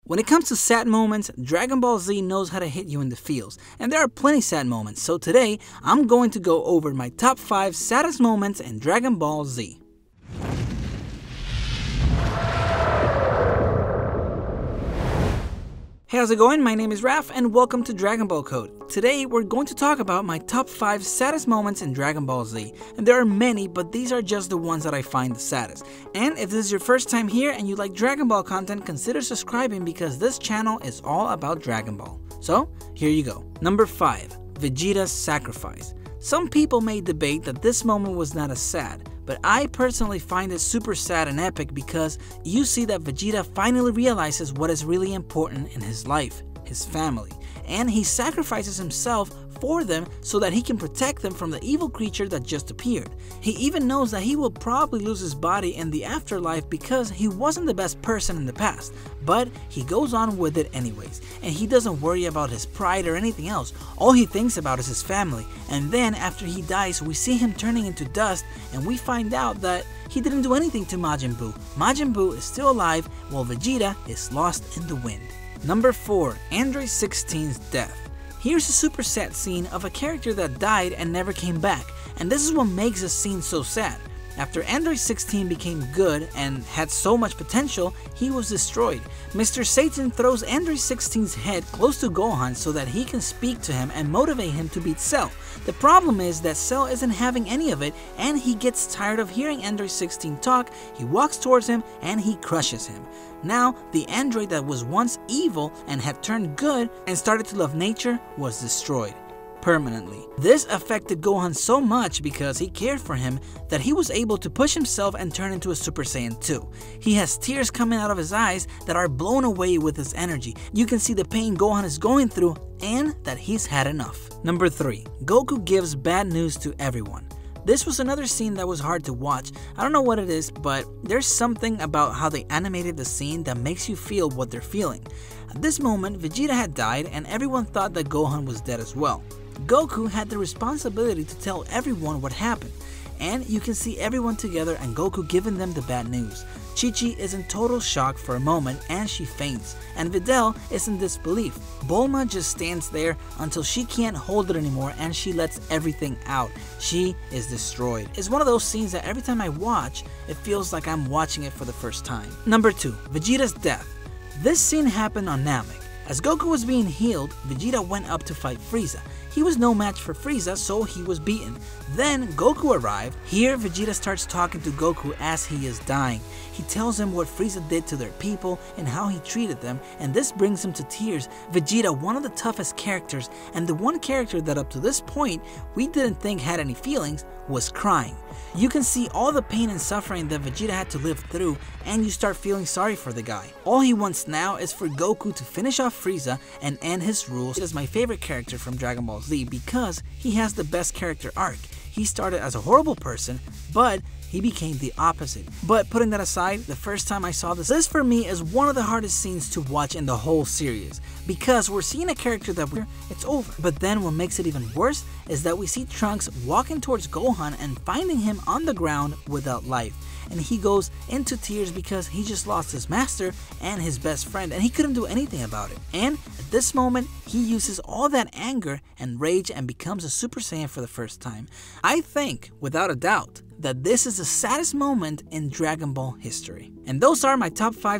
When it comes to sad moments, Dragon Ball Z knows how to hit you in the feels, and there are plenty sad moments, so today I'm going to go over my top 5 saddest moments in Dragon Ball Z. Hey, how's it going? My name is Raph and welcome to Dragon Ball Code. Today we're going to talk about my top 5 saddest moments in Dragon Ball Z. And there are many, but these are just the ones that I find the saddest. And if this is your first time here and you like Dragon Ball content, consider subscribing because this channel is all about Dragon Ball. So, here you go. Number 5. Vegeta's sacrifice. Some people may debate that this moment was not as sad, but I personally find it super sad and epic because you see that Vegeta finally realizes what is really important in his life, his family, and he sacrifices himself for them so that he can protect them from the evil creature that just appeared. He even knows that he will probably lose his body in the afterlife because he wasn't the best person in the past, but he goes on with it anyways, and he doesn't worry about his pride or anything else. All he thinks about is his family, and then after he dies we see him turning into dust and we find out that he didn't do anything to Majin Buu. Majin Buu is still alive while Vegeta is lost in the wind. Number 4. Android 16's death. Here's a super sad scene of a character that died and never came back, and this is what makes the scene so sad. After Android 16 became good and had so much potential, he was destroyed. Mr. Satan throws Android 16's head close to Gohan so that he can speak to him and motivate him to beat Cell. The problem is that Cell isn't having any of it and he gets tired of hearing Android 16 talk, he walks towards him and he crushes him. Now, the android that was once evil and had turned good and started to love nature was destroyed permanently. This affected Gohan so much because he cared for him that he was able to push himself and turn into a Super Saiyan 2. He has tears coming out of his eyes that are blown away with his energy. You can see the pain Gohan is going through and that he's had enough. Number 3. Goku gives bad news to everyone. This was another scene that was hard to watch. I don't know what it is, but there's something about how they animated the scene that makes you feel what they're feeling. At this moment, Vegeta had died and everyone thought that Gohan was dead as well. Goku had the responsibility to tell everyone what happened, and you can see everyone together and Goku giving them the bad news. Chi-Chi is in total shock for a moment and she faints, and Videl is in disbelief. Bulma just stands there until she can't hold it anymore and she lets everything out. She is destroyed. It's one of those scenes that every time I watch, it feels like I'm watching it for the first time. Number 2. Vegeta's death. This scene happened on Namek. As Goku was being healed, Vegeta went up to fight Frieza. He was no match for Frieza, so he was beaten. Then Goku arrived. Here Vegeta starts talking to Goku as he is dying. He tells him what Frieza did to their people and how he treated them, and this brings him to tears. Vegeta, one of the toughest characters, and the one character that up to this point we didn't think had any feelings, was crying. You can see all the pain and suffering that Vegeta had to live through, and you start feeling sorry for the guy. All he wants now is for Goku to finish off Frieza and end his rule. He is my favorite character from Dragon Ball Z because he has the best character arc. He started as a horrible person, but he became the opposite. But putting that aside, the first time I saw this for me is one of the hardest scenes to watch in the whole series because we're seeing a character that it's over. But then what makes it even worse is that we see Trunks walking towards Gohan and finding him on the ground without life. And he goes into tears because he just lost his master and his best friend and he couldn't do anything about it. And at this moment, he uses all that anger and rage and becomes a Super Saiyan for the first time. I think, without a doubt, that this is the saddest moment in Dragon Ball history. And those are my top 5